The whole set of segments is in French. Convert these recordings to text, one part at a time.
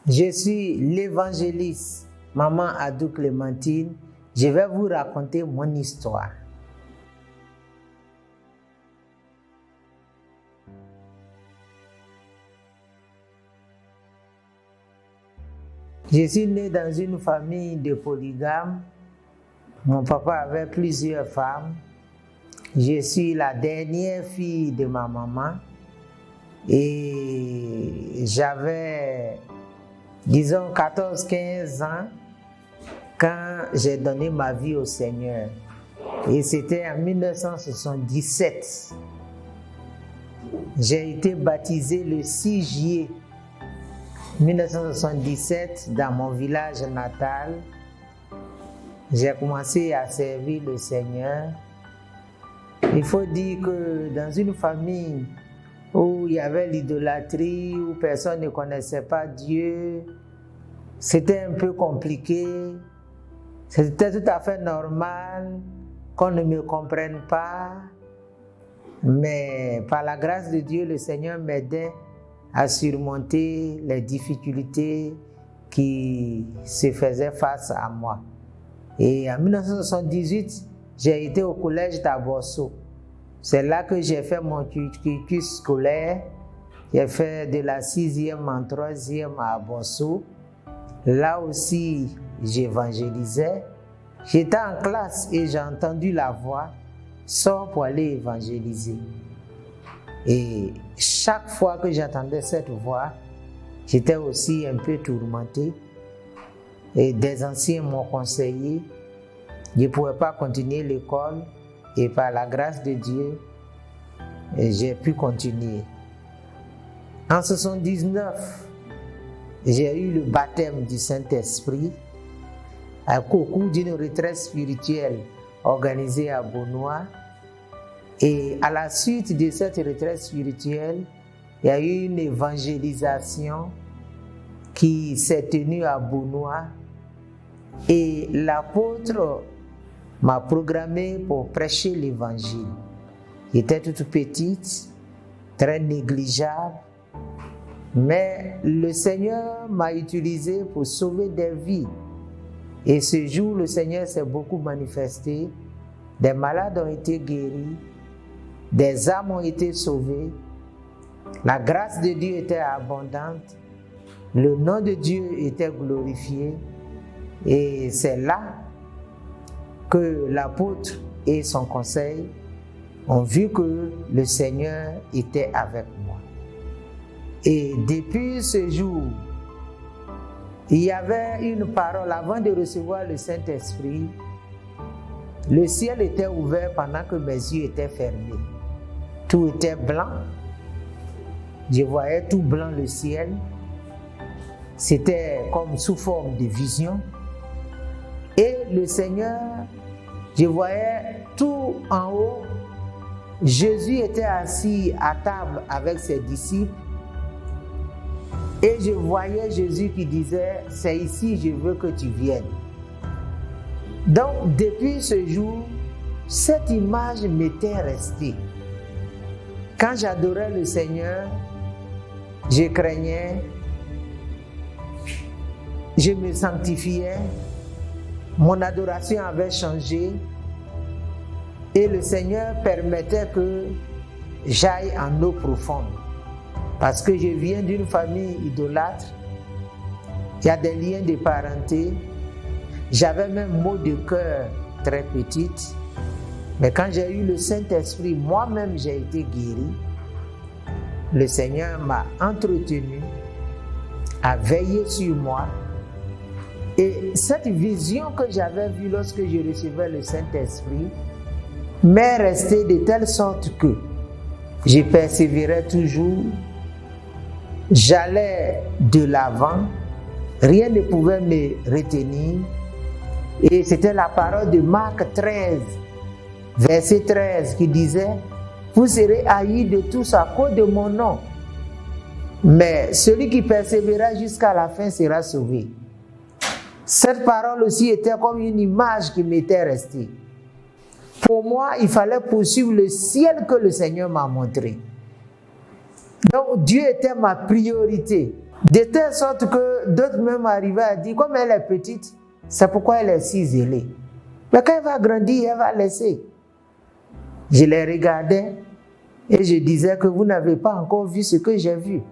Je suis l'évangéliste Maman Adou Clémentine. Je vais vous raconter mon histoire. Je suis né dans une famille de polygames. Mon papa avait plusieurs femmes. Je suis la dernière fille de ma maman. Et j'avais, disons, 14-15 ans quand j'ai donné ma vie au Seigneur. Et c'était en 1977. J'ai été baptisé le 6 juillet 1977 dans mon village natal. J'ai commencé à servir le Seigneur. Il faut dire que dans une famille où il y avait l'idolâtrie, où personne ne connaissait pas Dieu, c'était un peu compliqué. C'était tout à fait normal qu'on ne me comprenne pas. Mais par la grâce de Dieu, le Seigneur m'aidait à surmonter les difficultés qui se faisaient face à moi. Et en 1978, j'ai été au collège d'Abosso. C'est là que j'ai fait mon cursus scolaire. J'ai fait de la 6e en 3e à Abosso. Là aussi, j'évangélisais. J'étais en classe et j'ai entendu la voix « Sors pour aller évangéliser ». Et chaque fois que j'entendais cette voix, j'étais aussi un peu tourmenté. Et des anciens m'ont conseillé. Je ne pouvais pas continuer l'école. Et par la grâce de Dieu, j'ai pu continuer. En 1979, j'ai eu le baptême du Saint-Esprit au cours d'une retraite spirituelle organisée à Beaunois. Et à la suite de cette retraite spirituelle, il y a eu une évangélisation qui s'est tenue à Beaunois. Et l'apôtre m'a programmé pour prêcher l'évangile. J'étais toute petite, très négligeable, mais le Seigneur m'a utilisé pour sauver des vies. Et ce jour, le Seigneur s'est beaucoup manifesté. Des malades ont été guéris, des âmes ont été sauvées. La grâce de Dieu était abondante, le nom de Dieu était glorifié. Et c'est là que l'apôtre et son conseil ont vu que le Seigneur était avec moi. Et depuis ce jour, il y avait une parole avant de recevoir le Saint-Esprit. Le ciel était ouvert pendant que mes yeux étaient fermés. Tout était blanc. Je voyais tout blanc le ciel. C'était comme sous forme de vision. Et le Seigneur, je voyais tout en haut. Jésus était assis à table avec ses disciples. Et je voyais Jésus qui disait, c'est ici que je veux que tu viennes. Donc, depuis ce jour, cette image m'était restée. Quand j'adorais le Seigneur, je craignais, je me sanctifiais, mon adoration avait changé et le Seigneur permettait que j'aille en eau profonde. Parce que je viens d'une famille idolâtre, il y a des liens de parenté, j'avais même mot de cœur très petite, mais quand j'ai eu le Saint-Esprit, moi-même j'ai été guéri. Le Seigneur m'a entretenu, a veillé sur moi. Et cette vision que j'avais vue lorsque je recevais le Saint-Esprit m'est restée de telle sorte que je persévérais toujours, j'allais de l'avant, rien ne pouvait me retenir. Et c'était la parole de Marc 13, verset 13 qui disait « Vous serez haïs de tous à cause de mon nom, mais celui qui persévérera jusqu'à la fin sera sauvé. » Cette parole aussi était comme une image qui m'était restée. Pour moi, il fallait poursuivre le ciel que le Seigneur m'a montré. Donc Dieu était ma priorité. De telle sorte que d'autres même arrivaient à dire, comme elle est petite, c'est pourquoi elle est si zélée. Mais quand elle va grandir, elle va laisser. Je les regardais et je disais que vous n'avez pas encore vu ce que j'ai vu.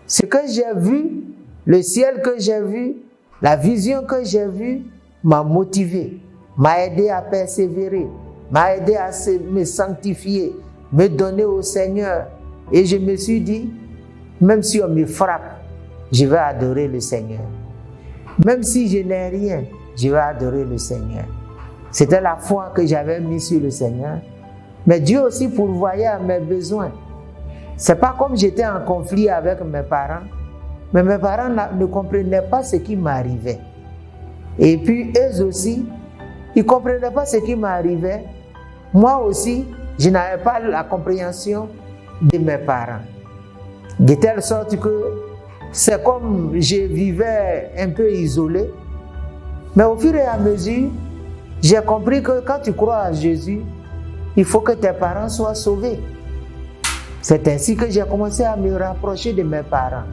Ce que j'ai vu, le ciel que j'ai vu, la vision que j'ai vue m'a motivé, m'a aidé à persévérer, m'a aidé à me sanctifier, me donner au Seigneur. Et je me suis dit, même si on me frappe, je vais adorer le Seigneur. Même si je n'ai rien, je vais adorer le Seigneur. C'était la foi que j'avais mise sur le Seigneur. Mais Dieu aussi pourvoyait à mes besoins. C'est pas comme j'étais en conflit avec mes parents, mais mes parents ne comprenaient pas ce qui m'arrivait. Et puis eux aussi, ils ne comprenaient pas ce qui m'arrivait. Moi aussi, je n'avais pas la compréhension de mes parents. De telle sorte que c'est comme je vivais un peu isolé. Mais au fur et à mesure, j'ai compris que quand tu crois à Jésus, il faut que tes parents soient sauvés. C'est ainsi que j'ai commencé à me rapprocher de mes parents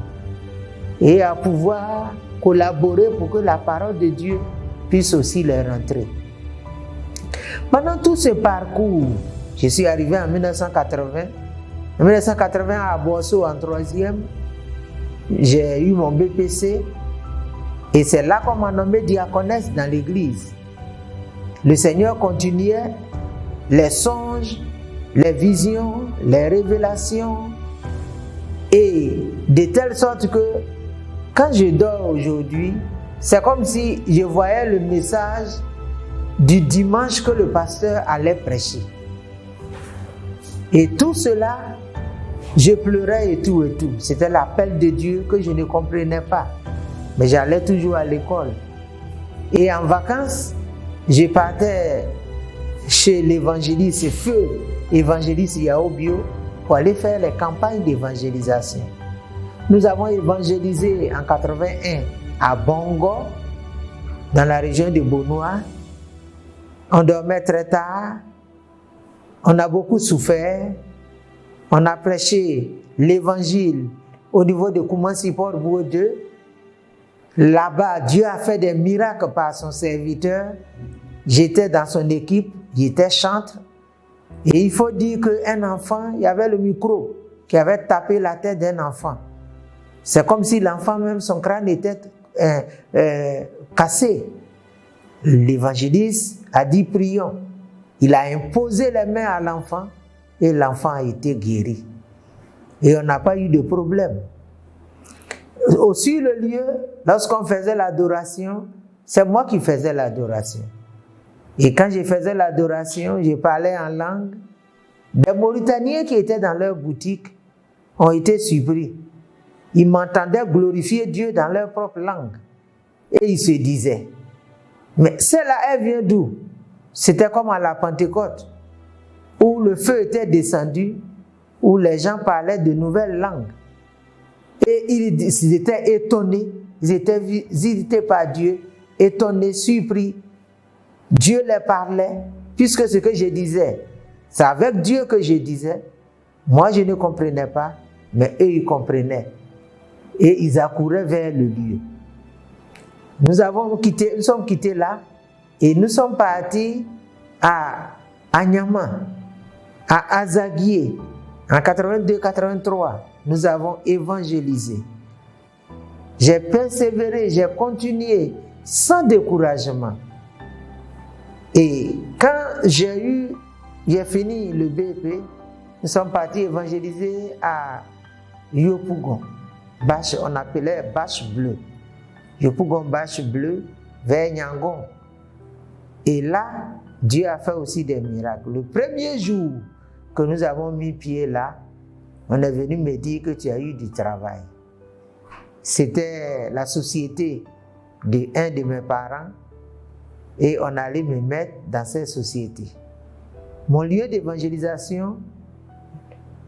et à pouvoir collaborer pour que la parole de Dieu puisse aussi les rentrer. Pendant tout ce parcours, je suis arrivé en 1980. En 1980, à Boisseau, en 3e, j'ai eu mon BPC et c'est là qu'on m'a nommé diaconesse dans l'église. Le Seigneur continuait les songes, les visions, les révélations, et de telle sorte que quand je dors aujourd'hui, c'est comme si je voyais le message du dimanche que le pasteur allait prêcher. Et tout cela, je pleurais et tout. C'était l'appel de Dieu que je ne comprenais pas. Mais j'allais toujours à l'école. Et en vacances, je partais chez l'évangéliste Feu, évangéliste Yao Bio, pour aller faire les campagnes d'évangélisation. Nous avons évangélisé en 81 à Bongo, dans la région de Bonoa. On dormait très tard, on a beaucoup souffert, on a prêché l'évangile au niveau de Koumansi Port-Boueux 2. Là-bas, Dieu a fait des miracles par son serviteur. J'étais dans son équipe, j'étais chantre. Et il faut dire qu'un enfant, il y avait le micro qui avait tapé la tête d'un enfant. C'est comme si l'enfant même, son crâne était cassé. L'évangéliste a dit prions. Il a imposé les mains à l'enfant et l'enfant a été guéri. Et on n'a pas eu de problème. Aussi le lieu, lorsqu'on faisait l'adoration, c'est moi qui faisais l'adoration. Et quand je faisais l'adoration, je parlais en langue. Des Mauritaniens qui étaient dans leur boutique ont été surpris. Ils m'entendaient glorifier Dieu dans leur propre langue. Et ils se disaient, mais celle-là, elle vient d'où? C'était comme à la Pentecôte, où le feu était descendu, où les gens parlaient de nouvelles langues. Et ils étaient étonnés, ils étaient visités par Dieu, étonnés, surpris. Dieu les parlait, puisque ce que je disais, c'est avec Dieu que je disais. Moi, je ne comprenais pas, mais eux, ils comprenaient. Et ils accouraient vers le lieu. Nous sommes quittés là, et nous sommes partis à Anyama, à Azaguié. En 82-83, nous avons évangélisé. J'ai persévéré, j'ai continué sans découragement. Et quand j'ai fini le BEP, nous sommes partis évangéliser à Yopougon. On appelait Bâche Bleue. Yopougon Bâche Bleue vers Nyangon. Et là, Dieu a fait aussi des miracles. Le premier jour que nous avons mis pied là, on est venu me dire que tu as eu du travail. C'était la société d'un de mes parents et on allait me mettre dans cette société. Mon lieu d'évangélisation,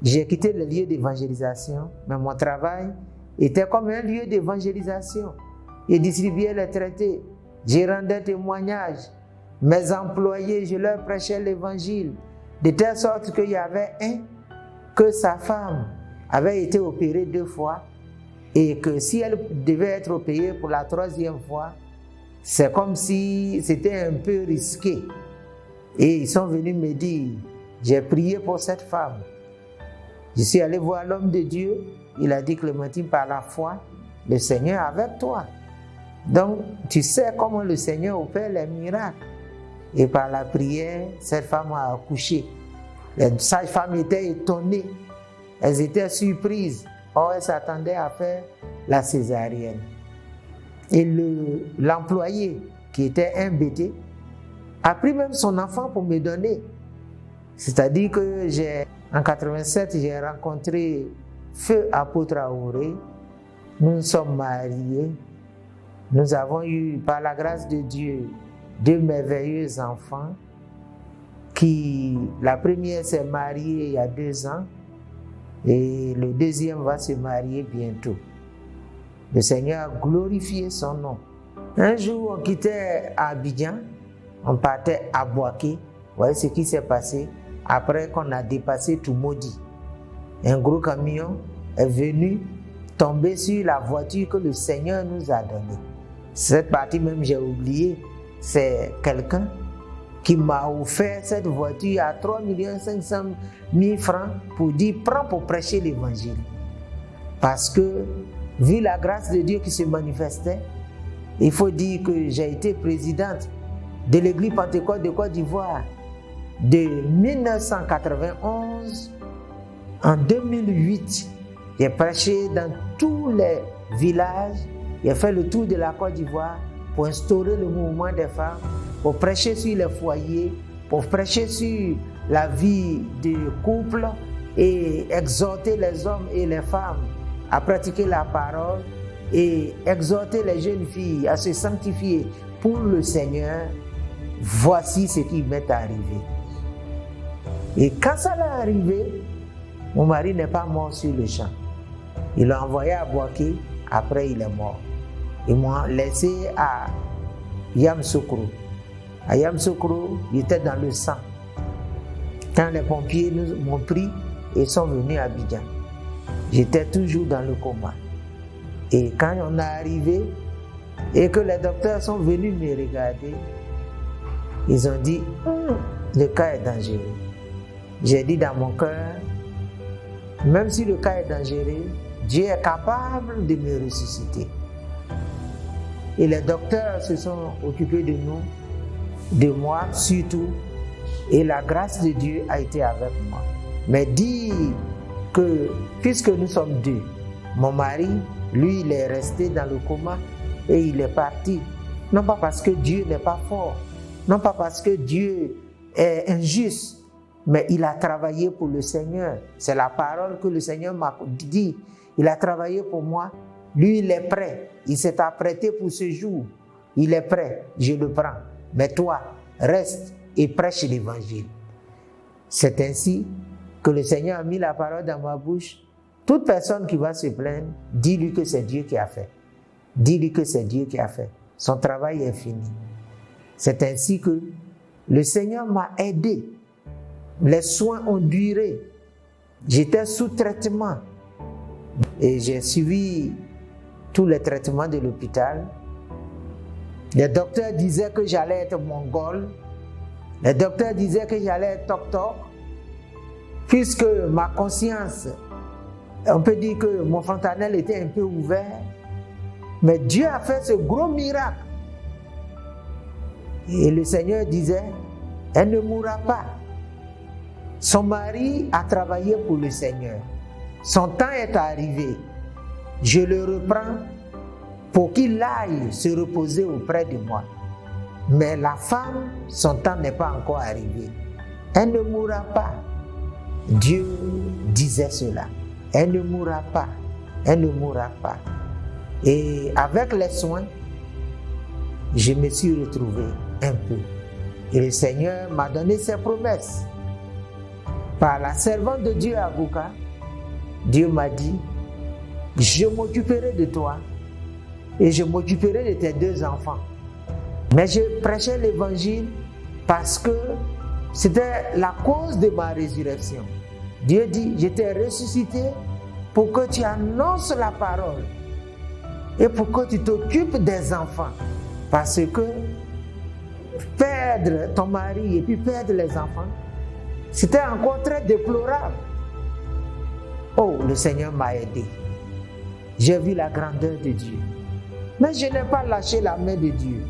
j'ai quitté le lieu d'évangélisation, mais mon travail était comme un lieu d'évangélisation. Je distribuais les traités, je rendais témoignage. Mes employés, je leur prêchais l'évangile, de telle sorte qu'il y avait un que sa femme avait été opérée 2 fois et que si elle devait être opérée pour la 3e fois, c'est comme si c'était un peu risqué. Et ils sont venus me dire, j'ai prié pour cette femme. Je suis allé voir l'homme de Dieu, il a dit, Clémentine, par la foi, le Seigneur est avec toi. Donc, tu sais comment le Seigneur opère les miracles. Et par la prière, cette femme a accouché. Les sages-femmes étaient étonnées, elles étaient surprises. Or, elles s'attendaient à faire la césarienne. Et l'employé, qui était embêté, a pris même son enfant pour me donner. C'est-à-dire que en 87, j'ai rencontré Feu Apôtre Traoré. Nous nous sommes mariés. Nous avons eu, par la grâce de Dieu, 2 merveilleux enfants. La première s'est mariée il y a 2 ans et le deuxième va se marier bientôt. Le Seigneur a glorifié son nom. Un jour, on quittait Abidjan, on partait à Boaké. Vous voyez ce qui s'est passé après qu'on a dépassé Toumoudi. Un gros camion est venu tomber sur la voiture que le Seigneur nous a donnée. Cette partie même, j'ai oublié. C'est quelqu'un qui m'a offert cette voiture à 3 500 000 francs pour dire, prends pour prêcher l'évangile. Parce que, vu la grâce de Dieu qui se manifestait, il faut dire que j'ai été présidente de l'église Pentecôte de Côte d'Ivoire de 1991 en 2008. J'ai prêché dans tous les villages, j'ai fait le tour de la Côte d'Ivoire pour instaurer le mouvement des femmes, pour prêcher sur les foyers, pour prêcher sur la vie du couple et exhorter les hommes et les femmes à pratiquer la parole et exhorter les jeunes filles à se sanctifier pour le Seigneur. Voici ce qui m'est arrivé. Et quand ça l'est arrivé, mon mari n'est pas mort sur le champ. Il l'a envoyé à Boaké, après il est mort. Ils m'ont laissé à Yamoussoukro. À Yamoussoukro, il était dans le sang. Quand les pompiers m'ont pris et sont venus à Abidjan, j'étais toujours dans le coma. Et quand on est arrivé et que les docteurs sont venus me regarder, ils ont dit, le cas est dangereux. J'ai dit dans mon cœur, même si le cas est dangereux, Dieu est capable de me ressusciter. Et les docteurs se sont occupés de nous, de moi surtout, et la grâce de Dieu a été avec moi. Mais dire que, puisque nous sommes 2, mon mari, lui, il est resté dans le coma et il est parti. Non pas parce que Dieu n'est pas fort, non pas parce que Dieu est injuste, mais il a travaillé pour le Seigneur. C'est la parole que le Seigneur m'a dit. Il a travaillé pour moi. Lui, il est prêt. Il s'est apprêté pour ce jour. Il est prêt. Je le prends. Mais toi, reste et prêche l'évangile. C'est ainsi que le Seigneur a mis la parole dans ma bouche. Toute personne qui va se plaindre, dis-lui que c'est Dieu qui a fait. Dis-lui que c'est Dieu qui a fait. Son travail est fini. C'est ainsi que le Seigneur m'a aidé. Les soins ont duré. J'étais sous traitement. Et j'ai suivi tous les traitements de l'hôpital. Les docteurs disaient que j'allais être mongol. Les docteurs disaient que j'allais être toc-toc. Puisque ma conscience, on peut dire que mon fontanelle était un peu ouvert. Mais Dieu a fait ce gros miracle. Et le Seigneur disait, elle ne mourra pas. Son mari a travaillé pour le Seigneur. Son temps est arrivé. Je le reprends pour qu'il aille se reposer auprès de moi. Mais la femme, son temps n'est pas encore arrivé. Elle ne mourra pas. Dieu disait cela. Elle ne mourra pas. Elle ne mourra pas. Et avec les soins, je me suis retrouvé un peu. Et le Seigneur m'a donné ses promesses. Par la servante de Dieu à Bouka, Dieu m'a dit, je m'occuperai de toi et je m'occuperai de tes 2 enfants. Mais je prêchais l'évangile parce que c'était la cause de ma résurrection. Dieu dit, je t'ai ressuscité pour que tu annonces la parole et pour que tu t'occupes des enfants. Parce que perdre ton mari et puis perdre les enfants, c'était encore très déplorable. Oh, le Seigneur m'a aidé. J'ai vu la grandeur de Dieu. Mais je n'ai pas lâché la main de Dieu.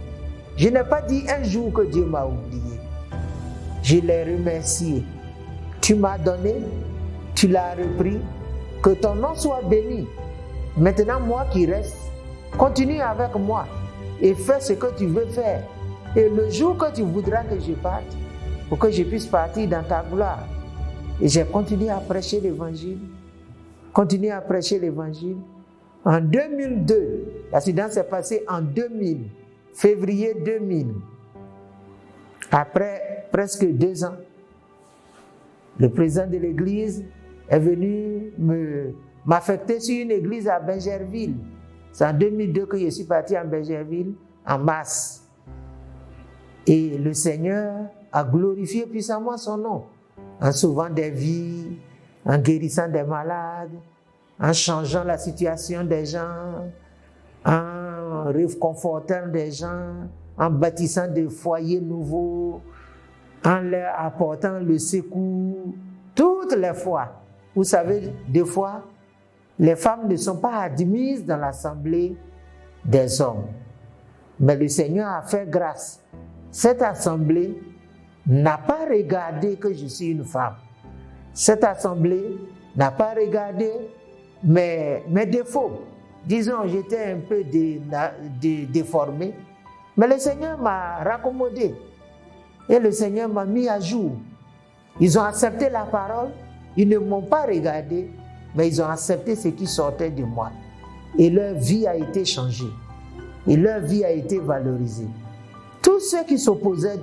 Je n'ai pas dit un jour que Dieu m'a oublié. Je l'ai remercié. Tu m'as donné, tu l'as repris. Que ton nom soit béni. Maintenant, moi qui reste, continue avec moi et fais ce que tu veux faire. Et le jour que tu voudras que je parte, pour que je puisse partir dans ta gloire. Et j'ai continué à prêcher l'évangile. Continué à prêcher l'évangile. En 2002, l'accident s'est passé en 2000, février 2000. Après presque 2 ans, le président de l'église est venu m'affecter sur une église à Bergerville. C'est en 2002 que je suis parti en Bergerville, en mars. Et le Seigneur a glorifié puissamment son nom, en sauvant des vies, en guérissant des malades, en changeant la situation des gens, en réconfortant des gens, en bâtissant des foyers nouveaux, en leur apportant le secours. Toutes les fois, vous savez, des fois, les femmes ne sont pas admises dans l'assemblée des hommes. Mais le Seigneur a fait grâce. Cette assemblée n'a pas regardé que je suis une femme. Cette assemblée n'a pas regardé mes défauts. Disons, j'étais un peu déformé, mais le Seigneur m'a raccommodé et le Seigneur m'a mis à jour. Ils ont accepté la parole, ils ne m'ont pas regardé, mais ils ont accepté ce qui sortait de moi. Et leur vie a été changée. Et leur vie a été valorisée. Tous ceux qui s'opposaient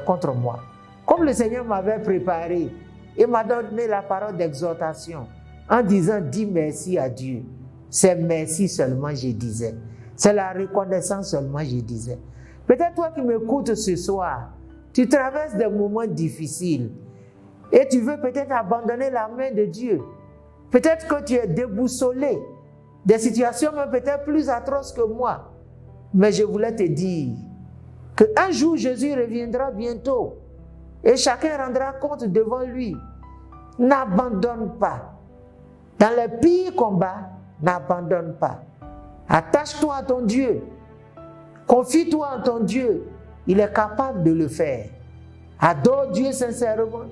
contre moi, comme le Seigneur m'avait préparé et m'a donné la parole d'exhortation en disant « dis merci à Dieu ». C'est merci seulement, je disais. C'est la reconnaissance seulement, je disais. Peut-être toi qui m'écoutes ce soir, tu traverses des moments difficiles et tu veux peut-être abandonner la main de Dieu. Peut-être que tu es déboussolé, des situations même peut-être plus atroces que moi. Mais je voulais te dire qu'un jour Jésus reviendra bientôt et chacun rendra compte devant lui. N'abandonne pas. Dans les pires combats, n'abandonne pas. Attache-toi à ton Dieu. Confie-toi en ton Dieu. Il est capable de le faire. Adore Dieu sincèrement.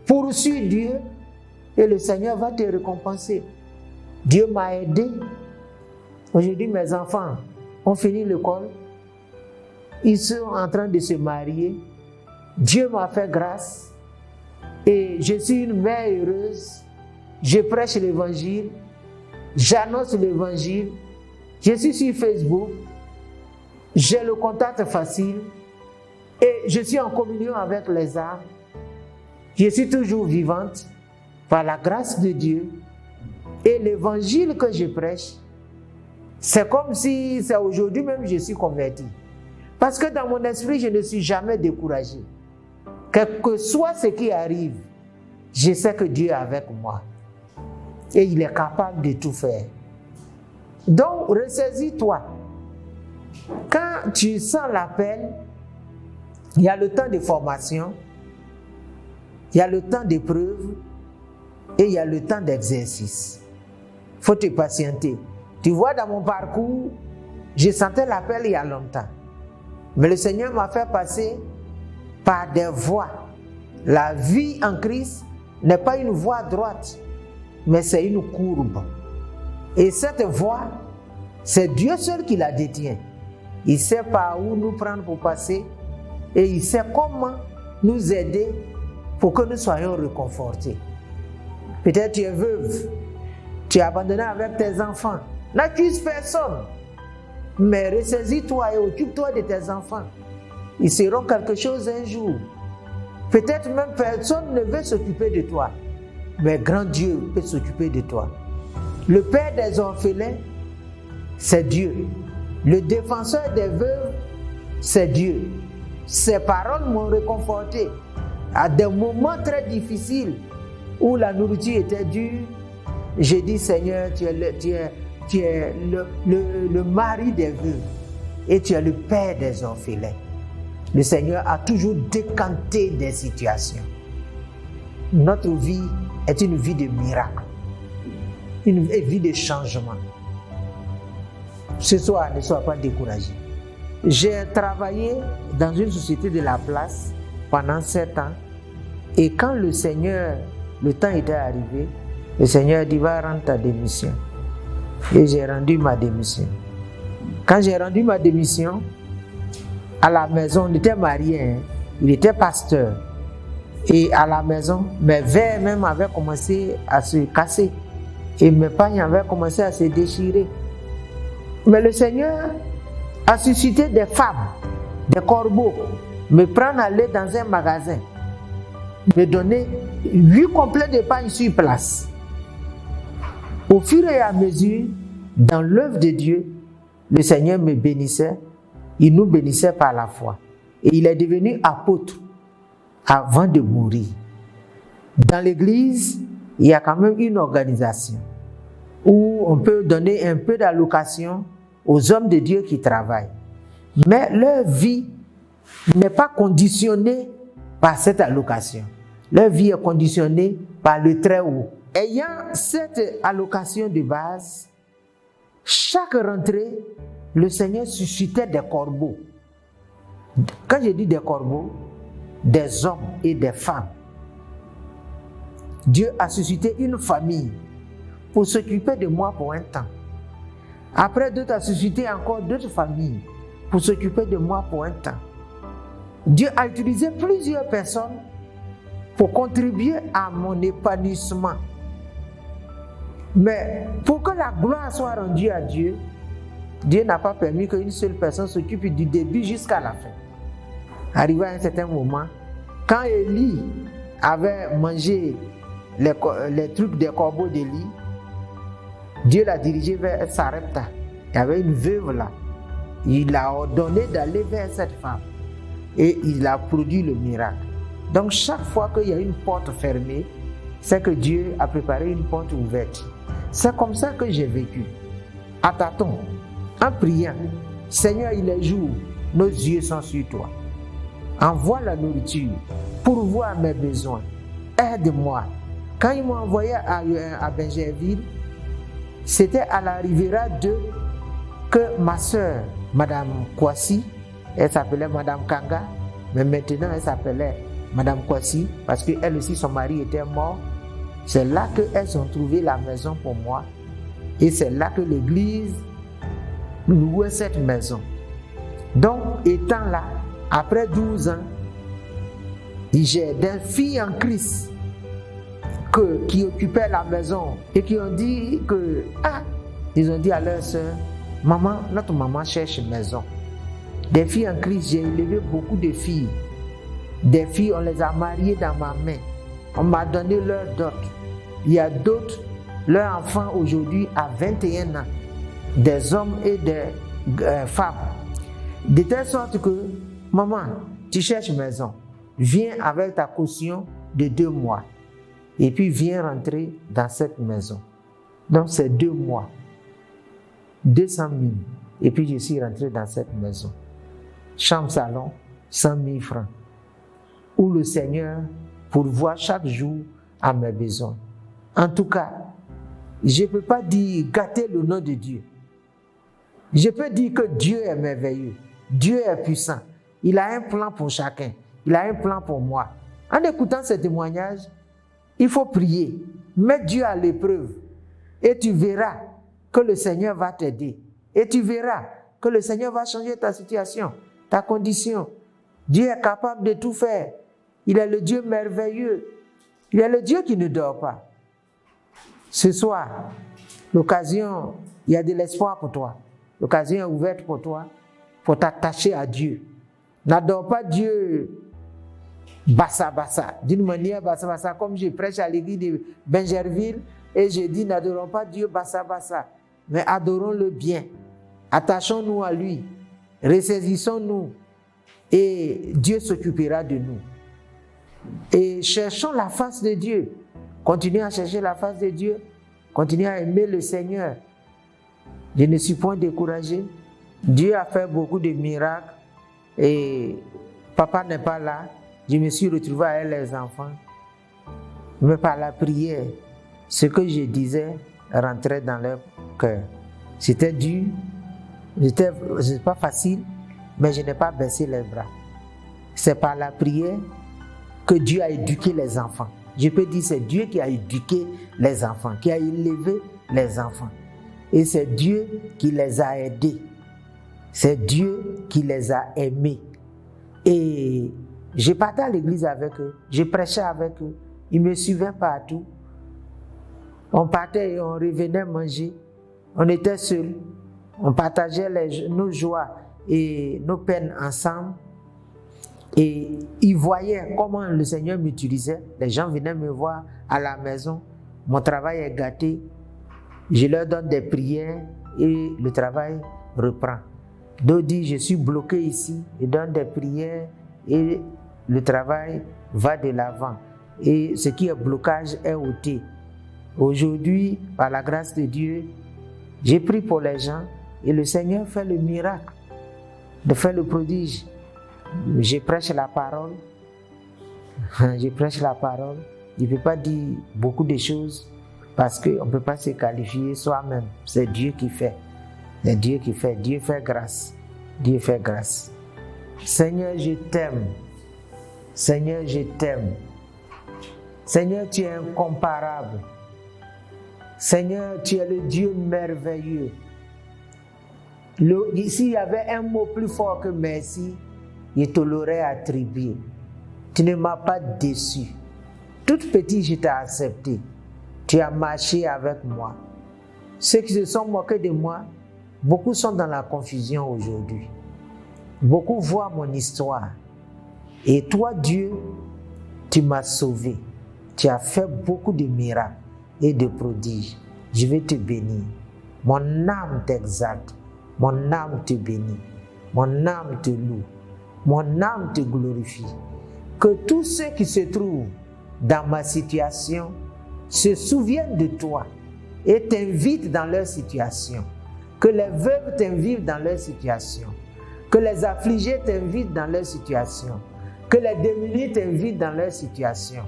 Poursuis Dieu et le Seigneur va te récompenser. Dieu m'a aidé. Aujourd'hui, mes enfants ont fini l'école. Ils sont en train de se marier. Dieu m'a fait grâce. Et je suis une mère heureuse. Je prêche l'évangile. J'annonce l'évangile. Je suis sur Facebook. J'ai le contact facile. Et je suis en communion avec les âmes. Je suis toujours vivante par la grâce de Dieu. Et l'évangile que je prêche, c'est comme si c'est aujourd'hui même que je suis converti. Parce que dans mon esprit, je ne suis jamais découragé. Quel que soit ce qui arrive, je sais que Dieu est avec moi. Et il est capable de tout faire. Donc, ressaisis-toi. Quand tu sens l'appel, il y a le temps de formation, il y a le temps d'épreuve et il y a le temps d'exercice. Il faut te patienter. Tu vois, dans mon parcours, je sentais l'appel il y a longtemps. Mais le Seigneur m'a fait passer par des voies. La vie en Christ n'est pas une voie droite, mais c'est une courbe. Et cette voie, c'est Dieu seul qui la détient. Il sait par où nous prendre pour passer et il sait comment nous aider pour que nous soyons réconfortés. Peut-être tu es veuve, tu es abandonné avec tes enfants. N'accuse personne, mais ressaisis-toi et occupe-toi de tes enfants. Ils seront quelque chose un jour. Peut-être même personne ne veut s'occuper de toi, mais grand Dieu peut s'occuper de toi. Le père des orphelins, c'est Dieu. Le défenseur des veuves, c'est Dieu. Ces paroles m'ont réconforté. À des moments très difficiles où la nourriture était dure, j'ai dit Seigneur, tu es tu es le mari des veuves et tu es le père des orphelins. Le Seigneur a toujours décanté des situations. Notre vie est une vie de miracle, une vie de changement. Ce soir, ne sois pas découragé. J'ai travaillé dans une société de la place pendant 7 ans et quand le temps était arrivé, le Seigneur dit va rendre ta démission. Et j'ai rendu ma démission. Quand j'ai rendu ma démission, à la maison, on était mariés, il était pasteur. Et à la maison, mes verres même avaient commencé à se casser. Et mes pagnes avaient commencé à se déchirer. Mais le Seigneur a suscité des femmes, des corbeaux, me prendre aller dans un magasin, me donner 8 complets de pagnes sur place. Au fur et à mesure, dans l'œuvre de Dieu, le Seigneur me bénissait, il nous bénissait par la foi. Et il est devenu apôtre avant de mourir. Dans l'église, il y a quand même une organisation où on peut donner un peu d'allocation aux hommes de Dieu qui travaillent. Mais leur vie n'est pas conditionnée par cette allocation. Leur vie est conditionnée par le Très-Haut. Ayant cette allocation de base, chaque rentrée, le Seigneur suscitait des corbeaux. Quand je dis des corbeaux, des hommes et des femmes. Dieu a suscité une famille pour s'occuper de moi pour un temps. Après, Dieu a suscité encore d'autres familles pour s'occuper de moi pour un temps. Dieu a utilisé plusieurs personnes pour contribuer à mon épanouissement. Mais pour que la gloire soit rendue à Dieu, Dieu n'a pas permis qu'une seule personne s'occupe du début jusqu'à la fin. Arrivé à un certain moment, quand Élie avait mangé les trucs des corbeaux d'Élie, Dieu l'a dirigé vers Sarepta. Il y avait une veuve là. Il a ordonné d'aller vers cette femme. Et il a produit le miracle. Donc chaque fois qu'il y a une porte fermée, c'est que Dieu a préparé une porte ouverte. C'est comme ça que j'ai vécu. À tâtons, en priant, Seigneur, il est jour, nos yeux sont sur toi. Envoie la nourriture, pourvois mes besoins, aide-moi. Quand ils m'ont envoyé à Benjerville, c'était à la Riviera 2 que ma soeur, Madame Kwasi, elle s'appelait Madame Kanga, mais maintenant elle s'appelait Madame Kwasi parce qu'elle aussi, son mari était mort. C'est là qu'elles ont trouvé la maison pour moi et c'est là que l'église louait cette maison. Donc, étant là, après 12 ans, j'ai des filles en Christ qui occupaient la maison et qui ont dit que, ils ont dit à leur soeur, maman, notre maman cherche maison. Des filles en Christ, j'ai élevé beaucoup de filles. Des filles, on les a mariées dans ma main. On m'a donné leur dot. Il y a d'autres, leurs enfants aujourd'hui à 21 ans, des hommes et des femmes. De telle sorte que, maman, tu cherches maison. Viens avec ta caution de 2 mois. Et puis viens rentrer dans cette maison. Donc c'est 2 mois. 200 000. Et puis je suis rentré dans cette maison. Chambre salon, 100 000 francs. Où le Seigneur pourvoit chaque jour à mes besoins. En tout cas, je ne peux pas dire gâter le nom de Dieu. Je peux dire que Dieu est merveilleux. Dieu est puissant. Il a un plan pour chacun. Il a un plan pour moi. En écoutant ce témoignage, il faut prier. Mets Dieu à l'épreuve. Et tu verras que le Seigneur va t'aider. Et tu verras que le Seigneur va changer ta situation, ta condition. Dieu est capable de tout faire. Il est le Dieu merveilleux. Il est le Dieu qui ne dort pas. Ce soir, l'occasion, il y a de l'espoir pour toi. L'occasion est ouverte pour toi, pour t'attacher à Dieu. N'adore pas Dieu bassa, d'une manière bassa, comme je prêche à l'église de Benjerville, et je dis, n'adorons pas Dieu bassa, mais adorons-le bien. Attachons-nous à lui, ressaisissons-nous, et Dieu s'occupera de nous. Et cherchons la face de Dieu. Continuez à chercher la face de Dieu. Continuez à aimer le Seigneur. Je ne suis point découragé. Dieu a fait beaucoup de miracles et papa n'est pas là. Je me suis retrouvé avec les enfants. Mais par la prière, ce que je disais rentrait dans leur cœur. C'était dur, c'était pas facile, mais je n'ai pas baissé les bras. C'est par la prière que Dieu a éduqué les enfants. Je peux dire que c'est Dieu qui a éduqué les enfants, qui a élevé les enfants. Et c'est Dieu qui les a aidés. C'est Dieu qui les a aimés. Et je partais à l'église avec eux, je prêchais avec eux, ils me suivaient partout. On partait et on revenait manger. On était seuls. On partageait nos joies et nos peines ensemble. Et ils voyaient comment le Seigneur m'utilisait. Les gens venaient me voir à la maison. Mon travail est gâté. Je leur donne des prières et le travail reprend. D'autres disent, je suis bloqué ici. Ils donnent des prières et le travail va de l'avant. Et ce qui est blocage est ôté. Aujourd'hui, par la grâce de Dieu, j'ai prié pour les gens et le Seigneur fait le miracle, de faire le prodige. Je prêche la parole. Je prêche la parole. Je ne peux pas dire beaucoup de choses parce qu'on ne peut pas se qualifier soi-même. C'est Dieu qui fait. C'est Dieu qui fait. Dieu fait grâce. Dieu fait grâce. Seigneur, je t'aime. Seigneur, je t'aime. Seigneur, tu es incomparable. Seigneur, tu es le Dieu merveilleux. S'il y avait un mot plus fort que merci, je te l'aurais attribué. Tu ne m'as pas déçu. Toute petite, je t'ai accepté. Tu as marché avec moi. Ceux qui se sont moqués de moi, beaucoup sont dans la confusion aujourd'hui. Beaucoup voient mon histoire. Et toi, Dieu, tu m'as sauvé. Tu as fait beaucoup de miracles et de prodiges. Je vais te bénir. Mon âme t'exalte. Mon âme te bénit. Mon âme te loue. Mon âme te glorifie. Que tous ceux qui se trouvent dans ma situation se souviennent de toi et t'invitent dans leur situation. Que les veuves t'invitent dans leur situation. Que les affligés t'invitent dans leur situation. Que les démunis t'invitent dans leur situation.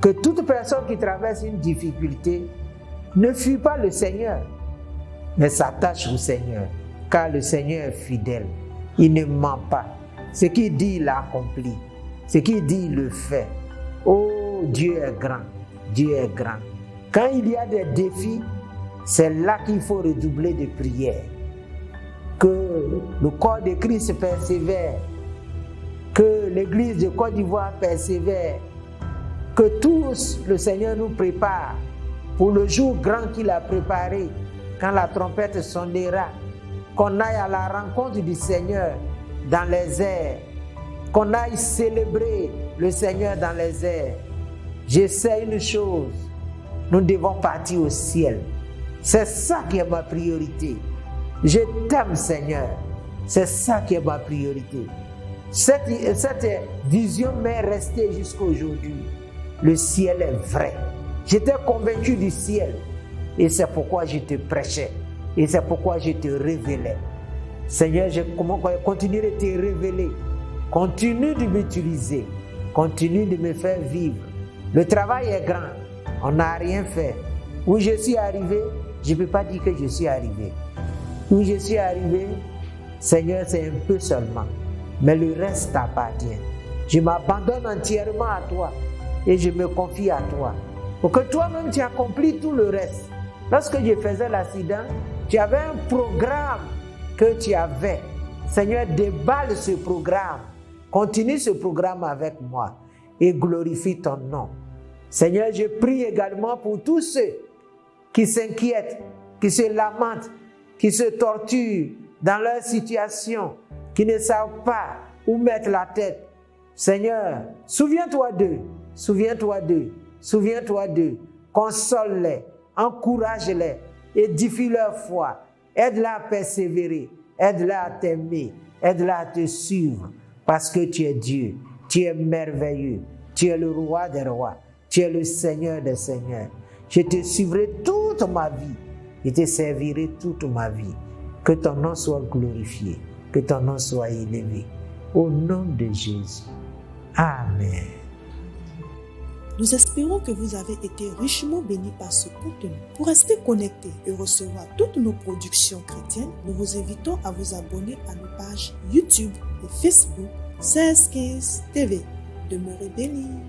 Que toute personne qui traverse une difficulté ne fuit pas le Seigneur, mais s'attache au Seigneur, car le Seigneur est fidèle. Il ne ment pas. Ce qu'il dit, il accomplit. Ce qu'il dit, il le fait. Oh, Dieu est grand. Dieu est grand. Quand il y a des défis, c'est là qu'il faut redoubler de prières. Que le corps de Christ persévère. Que l'Église de Côte d'Ivoire persévère. Que tous, le Seigneur nous prépare pour le jour grand qu'il a préparé, quand la trompette sonnera, qu'on aille à la rencontre du Seigneur dans les airs, qu'on aille célébrer le Seigneur dans les airs. Je sais une chose, nous devons partir au ciel. C'est ça qui est ma priorité. Je t'aime, Seigneur. C'est ça qui est ma priorité. Cette vision m'est restée jusqu'à aujourd'hui. Le ciel est vrai. J'étais convaincu du ciel. Et c'est pourquoi je te prêchais. Et c'est pourquoi je te révélais. Seigneur, je continue de te révéler. Continue de m'utiliser. Continue de me faire vivre. Le travail est grand. On n'a rien fait. Où je suis arrivé, je ne peux pas dire que je suis arrivé. Où je suis arrivé, Seigneur, c'est un peu seulement. Mais le reste t'appartient. Je m'abandonne entièrement à toi. Et je me confie à toi. Pour que toi-même tu accomplis tout le reste. Lorsque je faisais l'accident, tu avais un programme que tu avais. Seigneur, déballe ce programme. Continue ce programme avec moi. Et glorifie ton nom. Seigneur, je prie également pour tous ceux qui s'inquiètent, qui se lamentent, qui se torturent dans leur situation, qui ne savent pas où mettre la tête. Seigneur, souviens-toi d'eux. Souviens-toi d'eux, souviens-toi d'eux, console-les, encourage-les, édifie leur foi, aide-la à persévérer, aide-la à t'aimer, aide-la à te suivre, parce que tu es Dieu, tu es merveilleux, tu es le roi des rois, tu es le Seigneur des seigneurs. Je te suivrai toute ma vie, je te servirai toute ma vie. Que ton nom soit glorifié, que ton nom soit élevé. Au nom de Jésus. Amen. Nous espérons que vous avez été richement bénis par ce contenu. Pour rester connecté et recevoir toutes nos productions chrétiennes, nous vous invitons à vous abonner à nos pages YouTube et Facebook 1615 TV. Demeurez bénis.